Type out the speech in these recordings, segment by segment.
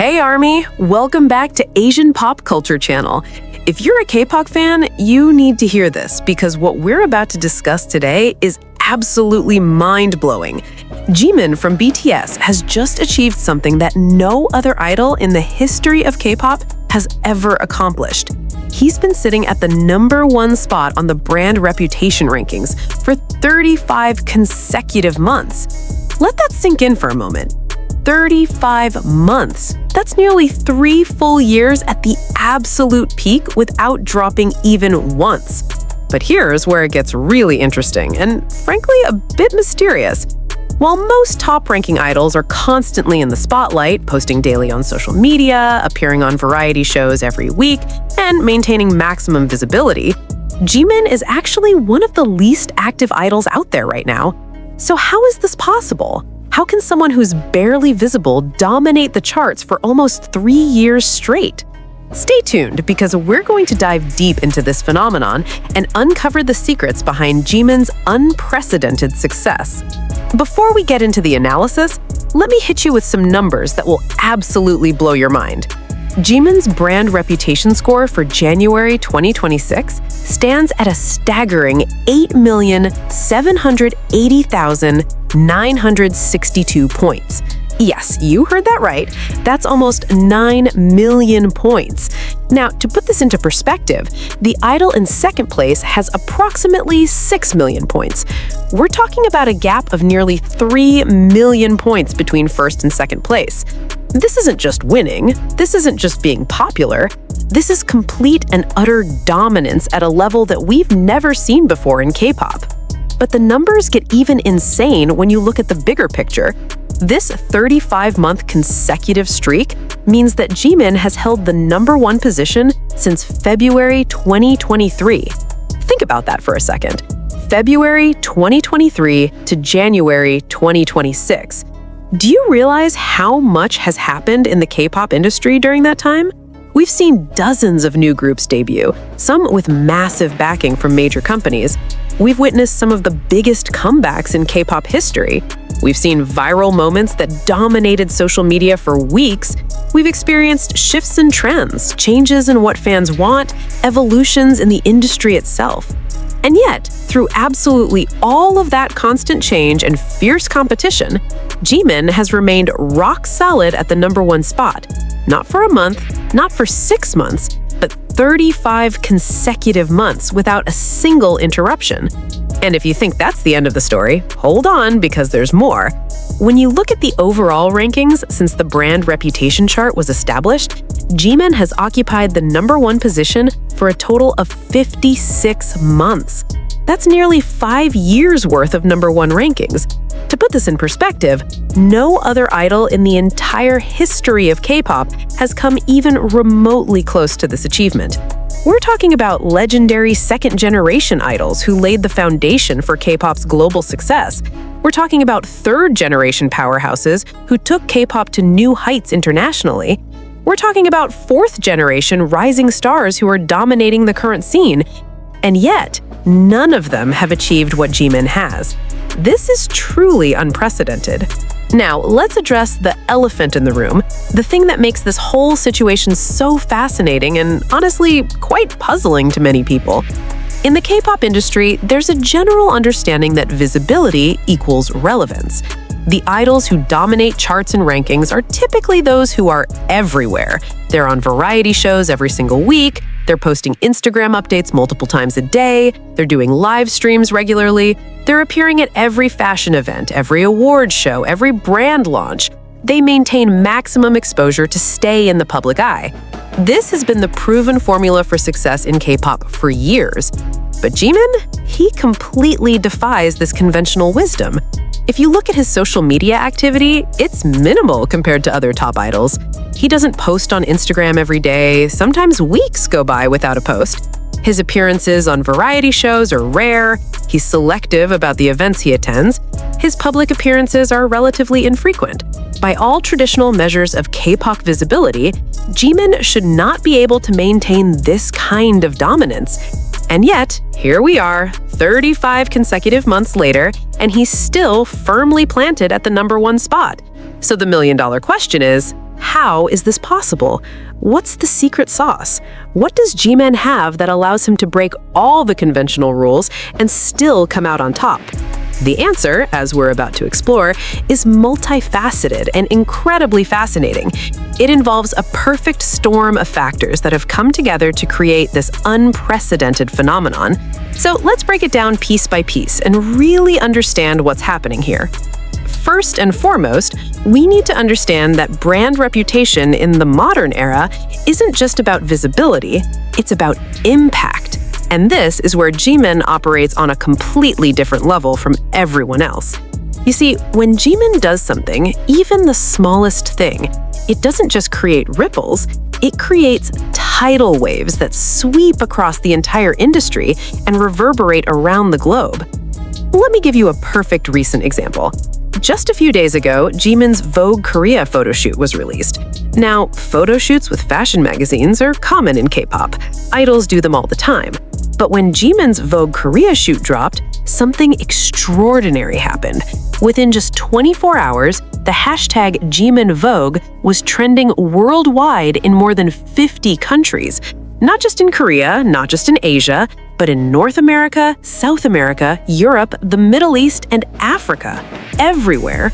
Hey Army, welcome back to Asian Pop Culture Channel. If you're a K-pop fan, you need to hear this because what we're about to discuss today is absolutely mind-blowing. Jimin from BTS has just achieved something that no other idol in the history of K-pop has ever accomplished. He's been sitting at the #1 spot on the brand reputation rankings for 35 consecutive months. Let that sink in for a moment. 35 months. That's nearly 3 full years at the absolute peak without dropping even once. But here's where it gets really interesting and, frankly, a bit mysterious. While most top-ranking idols are constantly in the spotlight, posting daily on social media, appearing on variety shows every week, and maintaining maximum visibility, Jimin is actually one of the least active idols out there right now. So how is this possible? How can someone who's barely visible dominate the charts for almost 3 years straight? Stay tuned because we're going to dive deep into this phenomenon and uncover the secrets behind Jimin's unprecedented success. Before we get into the analysis, let me hit you with some numbers that will absolutely blow your mind. Jimin's brand reputation score for January 2026 stands at a staggering 8,780,962 points. Yes, you heard that right. That's almost 9 million points. Now, to put this into perspective, the idol in second place has approximately 6 million points. We're talking about a gap of nearly 3 million points between first and second place. This isn't just winning. This isn't just being popular. This is complete and utter dominance at a level that we've never seen before in K-pop. But the numbers get even insane when you look at the bigger picture. This 35-month consecutive streak means that Jimin has held the #1 position since February 2023. Think about that for a second. February 2023 to January 2026. Do you realize how much has happened in the K-pop industry during that time? We've seen dozens of new groups debut, some with massive backing from major companies. We've witnessed some of the biggest comebacks in K-pop history. We've seen viral moments that dominated social media for weeks. We've experienced shifts in trends, changes in what fans want, evolutions in the industry itself. And yet, through absolutely all of that constant change and fierce competition, Jimin has remained rock solid at the #1 spot. Not for a month, not for 6 months, but 35 consecutive months without a single interruption. And if you think that's the end of the story, hold on because there's more. When you look at the overall rankings since the brand reputation chart was established, Jimin has occupied the #1 position for a total of 56 months. That's nearly 5 years worth of #1 rankings. To put this in perspective, no other idol in the entire history of K-pop has come even remotely close to this achievement. We're talking about legendary second-generation idols who laid the foundation for K-pop's global success. We're talking about third-generation powerhouses who took K-pop to new heights internationally. We're talking about fourth-generation rising stars who are dominating the current scene. And yet, none of them have achieved what Jimin has. This is truly unprecedented. Now, let's address the elephant in the room, the thing that makes this whole situation so fascinating and honestly quite puzzling to many people. In the K-pop industry, there's a general understanding that visibility equals relevance. The idols who dominate charts and rankings are typically those who are everywhere. They're on variety shows every single week, they're posting Instagram updates multiple times a day, they're doing live streams regularly, they're appearing at every fashion event, every award show, every brand launch. They maintain maximum exposure to stay in the public eye. This has been the proven formula for success in K-pop for years. But Jimin? He completely defies this conventional wisdom. If you look at his social media activity, it's minimal compared to other top idols. He doesn't post on Instagram every day, sometimes weeks go by without a post. His appearances on variety shows are rare, he's selective about the events he attends, his public appearances are relatively infrequent. By all traditional measures of K-pop visibility, Jimin should not be able to maintain this kind of dominance. And yet, here we are, 35 consecutive months later, and he's still firmly planted at the #1 spot. So the million-dollar question is, How is this possible? What's the secret sauce? What does Jimin have that allows him to break all the conventional rules and still come out on top? The answer, as we're about to explore, is multifaceted and incredibly fascinating. It involves a perfect storm of factors that have come together to create this unprecedented phenomenon. So let's break it down piece by piece and really understand what's happening here. First and foremost, we need to understand that brand reputation in the modern era isn't just about visibility, it's about impact. And this is where Jimin operates on a completely different level from everyone else. You see, when Jimin does something, even the smallest thing, it doesn't just create ripples, it creates tidal waves that sweep across the entire industry and reverberate around the globe. Let me give you a perfect recent example. Just a few days ago, Jimin's Vogue Korea photoshoot was released. Now, photo shoots with fashion magazines are common in K-pop. Idols do them all the time. But when Jimin's Vogue Korea shoot dropped, something extraordinary happened. Within just 24 hours, the hashtag #JiminVogue was trending worldwide in more than 50 countries. Not just in Korea, not just in Asia, but in North America, South America, Europe, the Middle East, and Africa. Everywhere.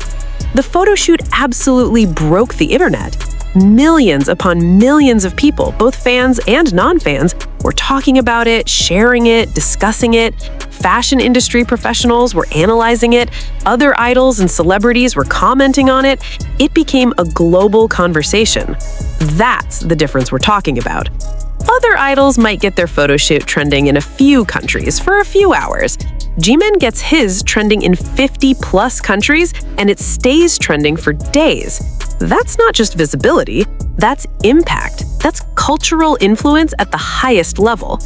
The photo shoot absolutely broke the internet. Millions upon millions of people, both fans and non-fans, were talking about it, sharing it, discussing it. Fashion industry professionals were analyzing it. Other idols and celebrities were commenting on it. It became a global conversation. That's the difference we're talking about. Other idols might get their photo shoot trending in a few countries for a few hours. Jimin gets his trending in 50+ countries, and it stays trending for days. That's not just visibility, that's impact. That's cultural influence at the highest level.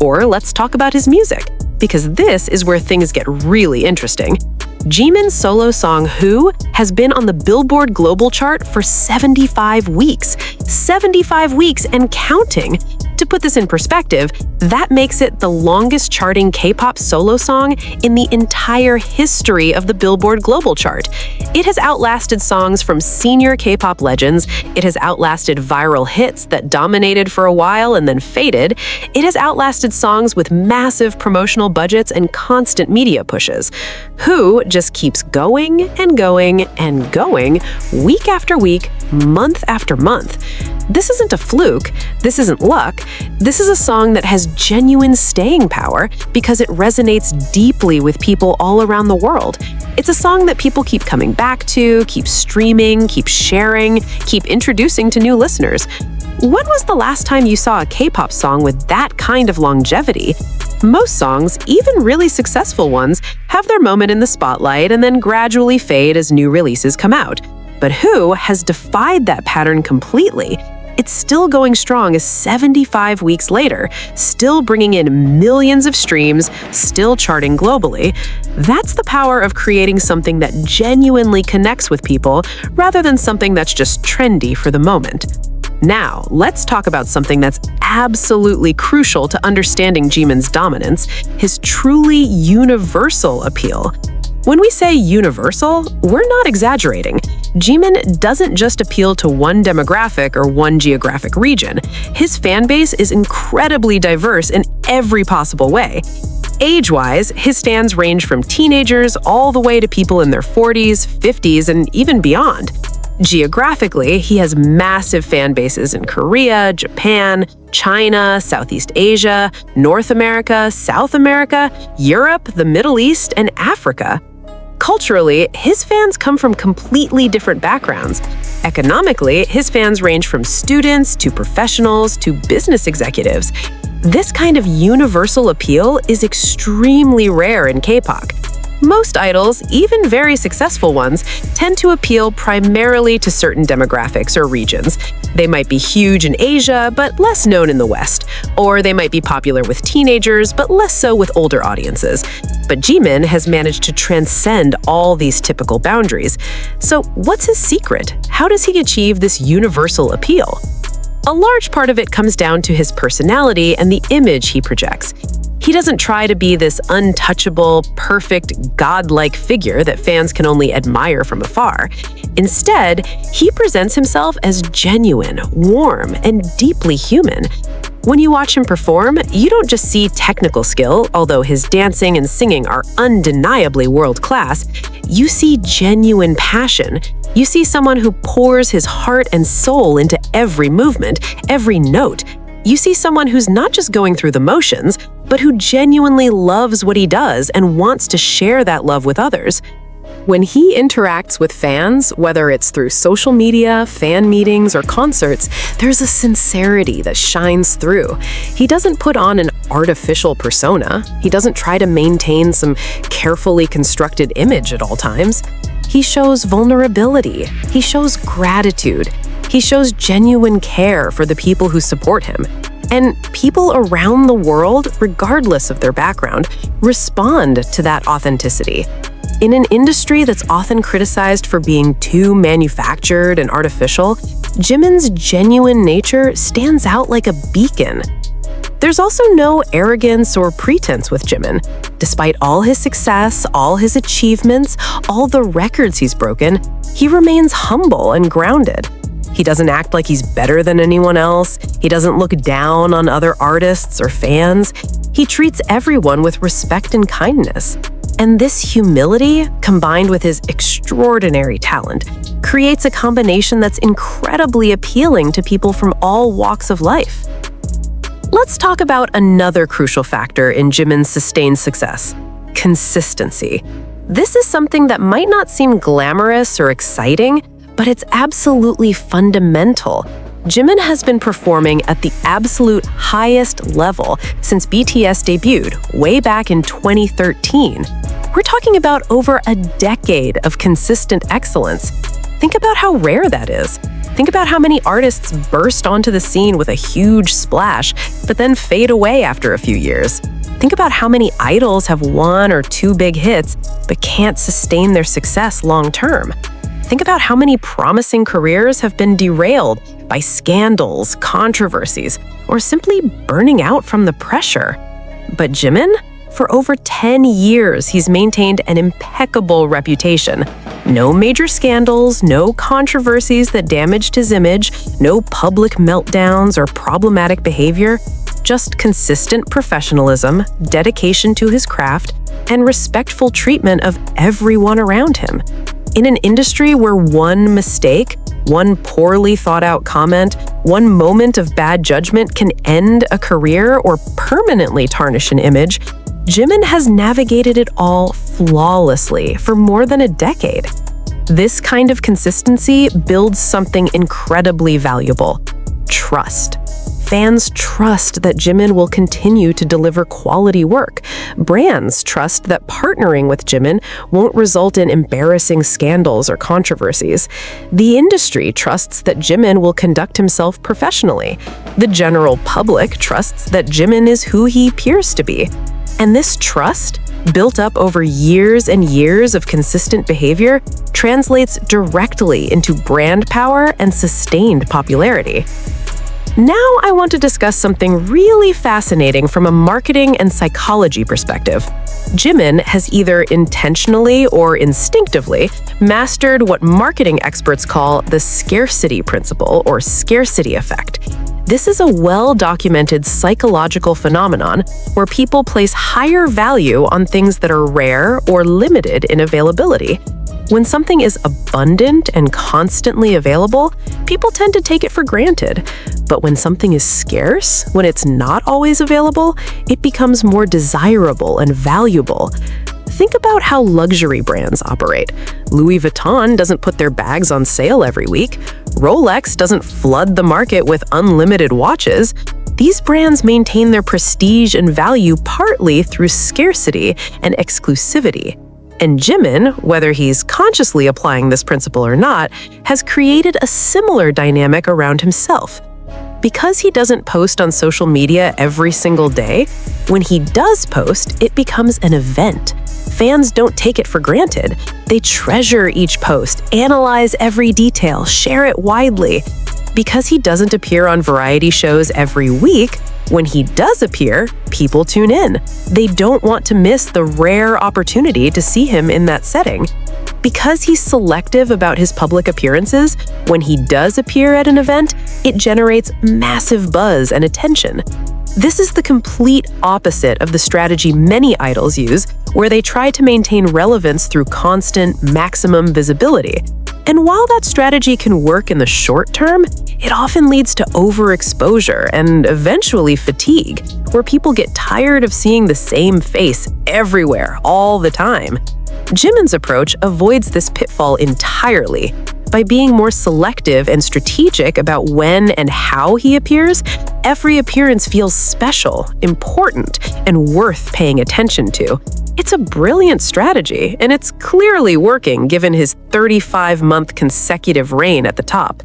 Or let's talk about his music, because this is where things get really interesting. Jimin's solo song Who has been on the Billboard Global Chart for 75 weeks. 75 weeks and counting. To put this in perspective, that makes it the longest charting K-pop solo song in the entire history of the Billboard Global Chart. It has outlasted songs from senior K-pop legends. It has outlasted viral hits that dominated for a while and then faded. It has outlasted songs with massive promotional budgets and constant media pushes. Who just keeps going and going and going, week after week, month after month. This isn't a fluke. This isn't luck. This is a song that has genuine staying power because it resonates deeply with people all around the world. It's a song that people keep coming back to, keep streaming, keep sharing, keep introducing to new listeners. When was the last time you saw a K-pop song with that kind of longevity? Most songs, even really successful ones, have their moment in the spotlight and then gradually fade as new releases come out. But Who has defied that pattern completely. It's still going strong 75 weeks later, still bringing in millions of streams, still charting globally. That's the power of creating something that genuinely connects with people rather than something that's just trendy for the moment. Now, let's talk about something that's absolutely crucial to understanding Jimin's dominance, his truly universal appeal. When we say universal, we're not exaggerating. Jimin doesn't just appeal to one demographic or one geographic region. His fan base is incredibly diverse in every possible way. Age-wise, his fans range from teenagers all the way to people in their 40s, 50s, and even beyond. Geographically, he has massive fan bases in Korea, Japan, China, Southeast Asia, North America, South America, Europe, the Middle East, and Africa. Culturally, his fans come from completely different backgrounds. Economically, his fans range from students to professionals to business executives. This kind of universal appeal is extremely rare in K-pop. Most idols, even very successful ones, tend to appeal primarily to certain demographics or regions. They might be huge in Asia, but less known in the West. Or they might be popular with teenagers, but less so with older audiences. But Jimin has managed to transcend all these typical boundaries. So what's his secret? How does he achieve this universal appeal? A large part of it comes down to his personality and the image he projects. He doesn't try to be this untouchable, perfect, godlike figure that fans can only admire from afar. Instead, he presents himself as genuine, warm, and deeply human. When you watch him perform, you don't just see technical skill, although his dancing and singing are undeniably world-class. You see genuine passion. You see someone who pours his heart and soul into every movement, every note. You see someone who's not just going through the motions, but who genuinely loves what he does and wants to share that love with others. When he interacts with fans, whether it's through social media, fan meetings, or concerts, there's a sincerity that shines through. He doesn't put on an artificial persona. He doesn't try to maintain some carefully constructed image at all times. He shows vulnerability. He shows gratitude. He shows genuine care for the people who support him. And people around the world, regardless of their background, respond to that authenticity. In an industry that's often criticized for being too manufactured and artificial, Jimin's genuine nature stands out like a beacon. There's also no arrogance or pretense with Jimin. Despite all his success, all his achievements, all the records he's broken, he remains humble and grounded. He doesn't act like he's better than anyone else. He doesn't look down on other artists or fans. He treats everyone with respect and kindness. And this humility, combined with his extraordinary talent, creates a combination that's incredibly appealing to people from all walks of life. Let's talk about another crucial factor in Jimin's sustained success: consistency. This is something that might not seem glamorous or exciting, but it's absolutely fundamental. Jimin has been performing at the absolute highest level since BTS debuted way back in 2013. We're talking about over a decade of consistent excellence. Think about how rare that is. Think about how many artists burst onto the scene with a huge splash, but then fade away after a few years. Think about how many idols have one or two big hits, but can't sustain their success long term. Think about how many promising careers have been derailed by scandals, controversies, or simply burning out from the pressure. But Jimin? For over 10 years, he's maintained an impeccable reputation. No major scandals, no controversies that damaged his image, no public meltdowns or problematic behavior, just consistent professionalism, dedication to his craft, and respectful treatment of everyone around him. In an industry where one mistake, one poorly thought out comment, one moment of bad judgment can end a career or permanently tarnish an image, Jimin has navigated it all flawlessly for more than a decade. This kind of consistency builds something incredibly valuable: trust. Fans trust that Jimin will continue to deliver quality work. Brands trust that partnering with Jimin won't result in embarrassing scandals or controversies. The industry trusts that Jimin will conduct himself professionally. The general public trusts that Jimin is who he appears to be. And this trust, built up over years and years of consistent behavior, translates directly into brand power and sustained popularity. Now I want to discuss something really fascinating from a marketing and psychology perspective. Jimin has either intentionally or instinctively mastered what marketing experts call the scarcity principle or scarcity effect. This is a well-documented psychological phenomenon where people place higher value on things that are rare or limited in availability. When something is abundant and constantly available, people tend to take it for granted. But when something is scarce, when it's not always available, it becomes more desirable and valuable. Think about how luxury brands operate. Louis Vuitton doesn't put their bags on sale every week. Rolex doesn't flood the market with unlimited watches. These brands maintain their prestige and value partly through scarcity and exclusivity. And Jimin, whether he's consciously applying this principle or not, has created a similar dynamic around himself. Because he doesn't post on social media every single day, when he does post, it becomes an event. Fans don't take it for granted. They treasure each post, analyze every detail, share it widely. Because he doesn't appear on variety shows every week, When he does appear, people tune in. They don't want to miss the rare opportunity to see him in that setting. Because he's selective about his public appearances, when he does appear at an event, it generates massive buzz and attention. This is the complete opposite of the strategy many idols use, where they try to maintain relevance through constant, maximum visibility. And while that strategy can work in the short term, it often leads to overexposure and eventually fatigue, where people get tired of seeing the same face everywhere all the time. Jimin's approach avoids this pitfall entirely. By being more selective and strategic about when and how he appears, every appearance feels special, important, and worth paying attention to. It's a brilliant strategy, and it's clearly working given his 35-month consecutive reign at the top.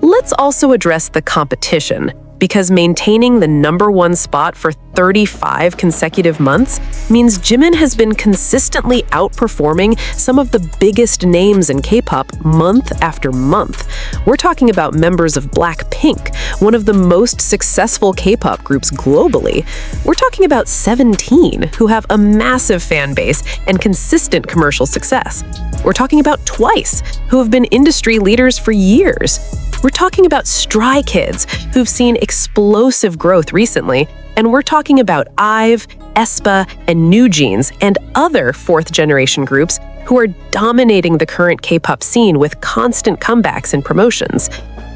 Let's also address the competition, because maintaining the #1 spot for 35 consecutive months means Jimin has been consistently outperforming some of the biggest names in K-pop month after month. We're talking about members of Blackpink, one of the most successful K-pop groups globally. We're talking about 17, who have a massive fan base and consistent commercial success. We're talking about Twice, who have been industry leaders for years. We're talking about Stray Kids, who've seen explosive growth recently, and we're talking about IVE, aespa, and New Jeans, and other fourth-generation groups who are dominating the current K-pop scene with constant comebacks and promotions.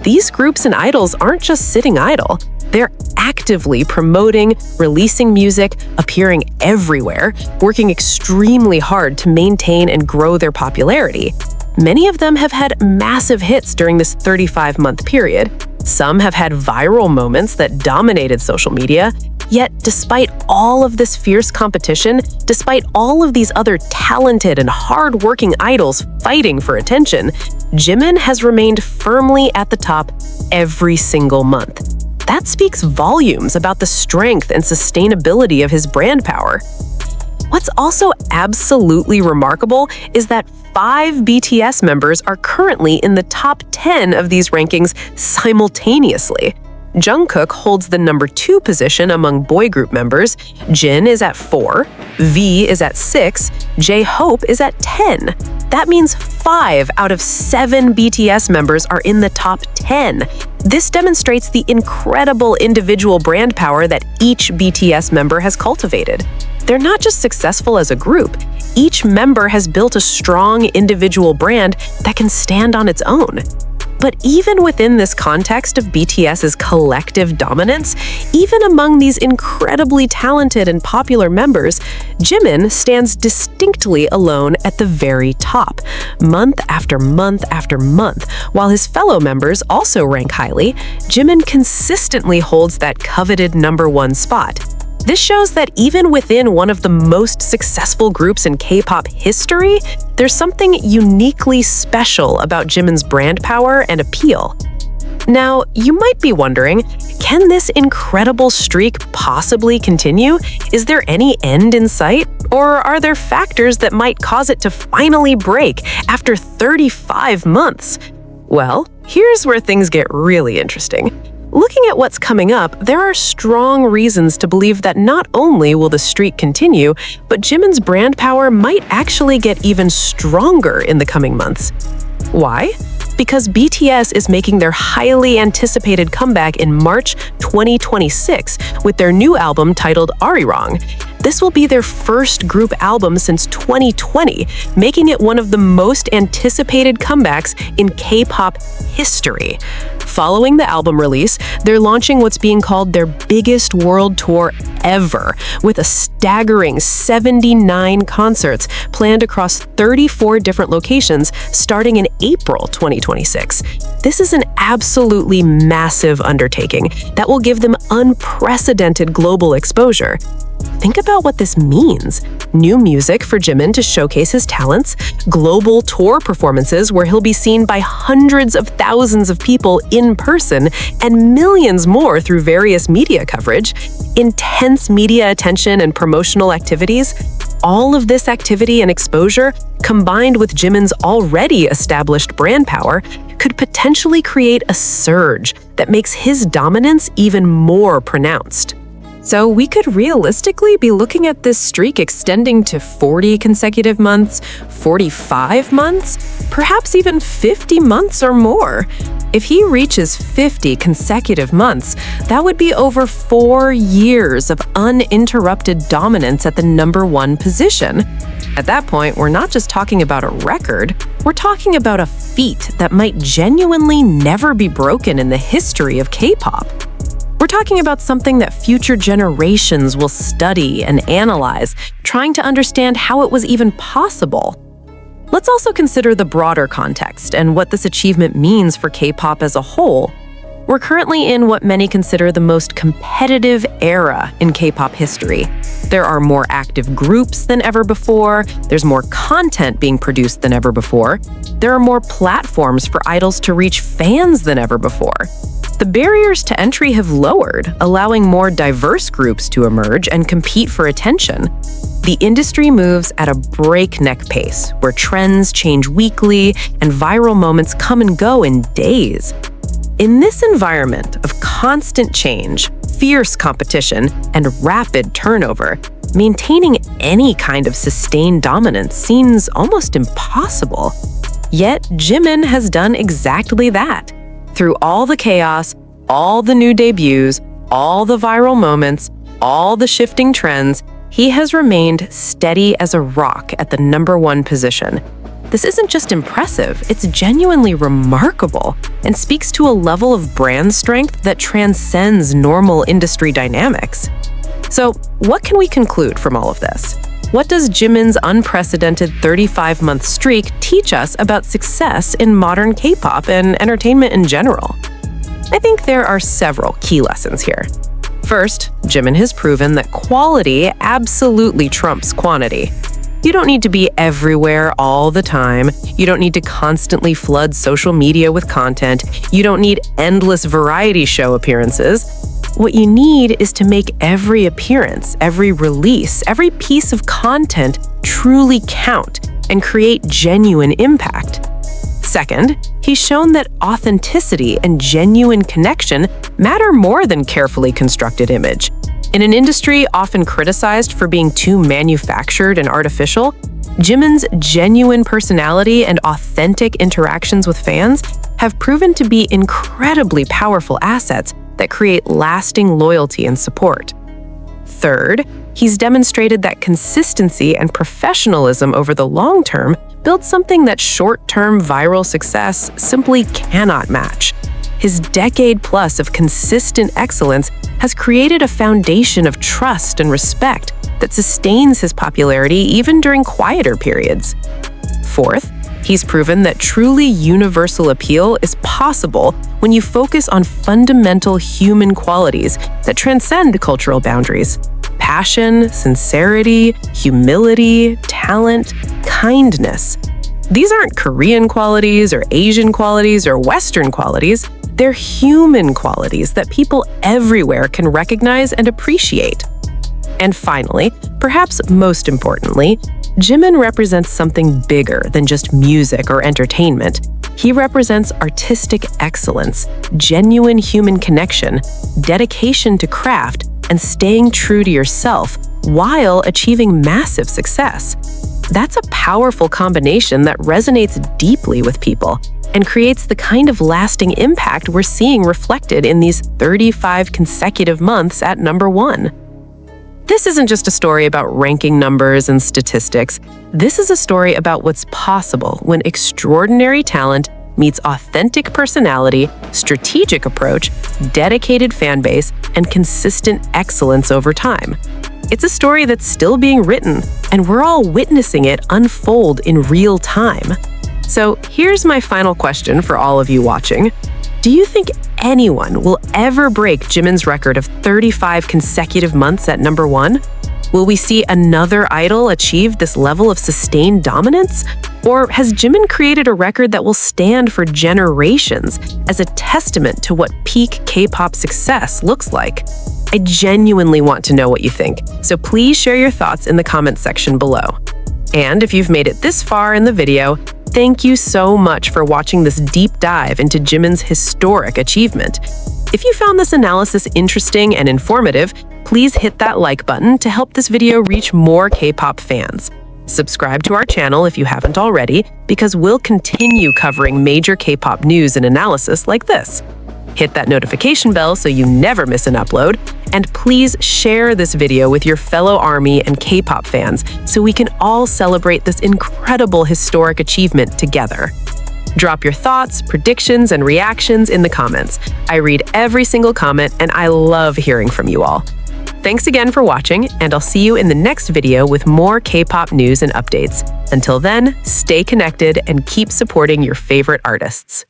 These groups and idols aren't just sitting idle. They're actively promoting, releasing music, appearing everywhere, working extremely hard to maintain and grow their popularity. Many of them have had massive hits during this 35-month period. Some have had viral moments that dominated social media. Yet, despite all of this fierce competition, despite all of these other talented and hard-working idols fighting for attention, Jimin has remained firmly at the top every single month. That speaks volumes about the strength and sustainability of his brand power. What's also absolutely remarkable is that 5 BTS members are currently in the top 10 of these rankings simultaneously. Jungkook holds the #2 position among boy group members, Jin is at 4, V is at 6, J-Hope is at 10. That means 5 out of 7 BTS members are in the top 10. This demonstrates the incredible individual brand power that each BTS member has cultivated. They're not just successful as a group. Each member has built a strong individual brand that can stand on its own. But even within this context of BTS's collective dominance, even among these incredibly talented and popular members, Jimin stands distinctly alone at the very top, month after month after month. While his fellow members also rank highly, Jimin consistently holds that coveted #1 spot. This shows that even within one of the most successful groups in K-pop history, there's something uniquely special about Jimin's brand power and appeal. Now, you might be wondering, can this incredible streak possibly continue? Is there any end in sight? Or are there factors that might cause it to finally break after 35 months? Well, here's where things get really interesting. Looking at what's coming up, there are strong reasons to believe that not only will the streak continue, but Jimin's brand power might actually get even stronger in the coming months. Why? Because BTS is making their highly anticipated comeback in March 2026 with their new album titled Arirang. This will be their first group album since 2020, making it one of the most anticipated comebacks in K-pop history. Following the album release, they're launching what's being called their biggest world tour ever, with a staggering 79 concerts planned across 34 different locations starting in April 2026. This is an absolutely massive undertaking that will give them unprecedented global exposure. Think about what this means. New music for Jimin to showcase his talents, global tour performances where he'll be seen by hundreds of thousands of people in person, and millions more through various media coverage, intense media attention and promotional activities. All of this activity and exposure, combined with Jimin's already established brand power, could potentially create a surge that makes his dominance even more pronounced. So we could realistically be looking at this streak extending to 40 consecutive months, 45 months, perhaps even 50 months or more. If he reaches 50 consecutive months, that would be over 4 years of uninterrupted dominance at the #1 position. At that point, we're not just talking about a record, we're talking about a feat that might genuinely never be broken in the history of K-pop. We're talking about something that future generations will study and analyze, trying to understand how it was even possible. Let's also consider the broader context and what this achievement means for K-pop as a whole. We're currently in what many consider the most competitive era in K-pop history. There are more active groups than ever before, there's more content being produced than ever before, there are more platforms for idols to reach fans than ever before. The barriers to entry have lowered, allowing more diverse groups to emerge and compete for attention. The industry moves at a breakneck pace, where trends change weekly and viral moments come and go in days. In this environment of constant change, fierce competition, and rapid turnover, maintaining any kind of sustained dominance seems almost impossible. Yet, Jimin has done exactly that. Through all the chaos, all the new debuts, all the viral moments, all the shifting trends, he has remained steady as a rock at the #1 position. This isn't just impressive, it's genuinely remarkable and speaks to a level of brand strength that transcends normal industry dynamics. So, what can we conclude from all of this? What does Jimin's unprecedented 35-month streak teach us about success in modern K-pop and entertainment in general? I think there are several key lessons here. First, Jimin has proven that quality absolutely trumps quantity. You don't need to be everywhere all the time. You don't need to constantly flood social media with content. You don't need endless variety show appearances. What you need is to make every appearance, every release, every piece of content truly count and create genuine impact. Second, he's shown that authenticity and genuine connection matter more than carefully constructed image. In an industry often criticized for being too manufactured and artificial, Jimin's genuine personality and authentic interactions with fans have proven to be incredibly powerful assets that create lasting loyalty and support. Third, he's demonstrated that consistency and professionalism over the long term build something that short-term viral success simply cannot match. His decade-plus of consistent excellence has created a foundation of trust and respect that sustains his popularity even during quieter periods. Fourth, he's proven that truly universal appeal is possible when you focus on fundamental human qualities that transcend cultural boundaries. Passion, sincerity, humility, talent, kindness. These aren't Korean qualities or Asian qualities or Western qualities. They're human qualities that people everywhere can recognize and appreciate. And finally, perhaps most importantly, Jimin represents something bigger than just music or entertainment. He represents artistic excellence, genuine human connection, dedication to craft, and staying true to yourself while achieving massive success. That's a powerful combination that resonates deeply with people and creates the kind of lasting impact we're seeing reflected in these 35 consecutive months at #1. This isn't just a story about ranking numbers and statistics. This is a story about what's possible when extraordinary talent meets authentic personality, strategic approach, dedicated fan base, and consistent excellence over time. It's a story that's still being written, and we're all witnessing it unfold in real time. So here's my final question for all of you watching. Do you think anyone will ever break Jimin's record of 35 consecutive months at #1? Will we see another idol achieve this level of sustained dominance? Or has Jimin created a record that will stand for generations as a testament to what peak K-pop success looks like? I genuinely want to know what you think, so please share your thoughts in the comments section below. And if you've made it this far in the video, Thank you so much for watching this deep dive into Jimin's historic achievement. If you found this analysis interesting and informative, please hit that like button to help this video reach more K-pop fans. Subscribe to our channel if you haven't already, because we'll continue covering major K-pop news and analysis like this. Hit that notification bell so you never miss an upload, and please share this video with your fellow ARMY and K-pop fans so we can all celebrate this incredible historic achievement together. Drop your thoughts, predictions, and reactions in the comments. I read every single comment, and I love hearing from you all. Thanks again for watching, and I'll see you in the next video with more K-pop news and updates. Until then, stay connected and keep supporting your favorite artists.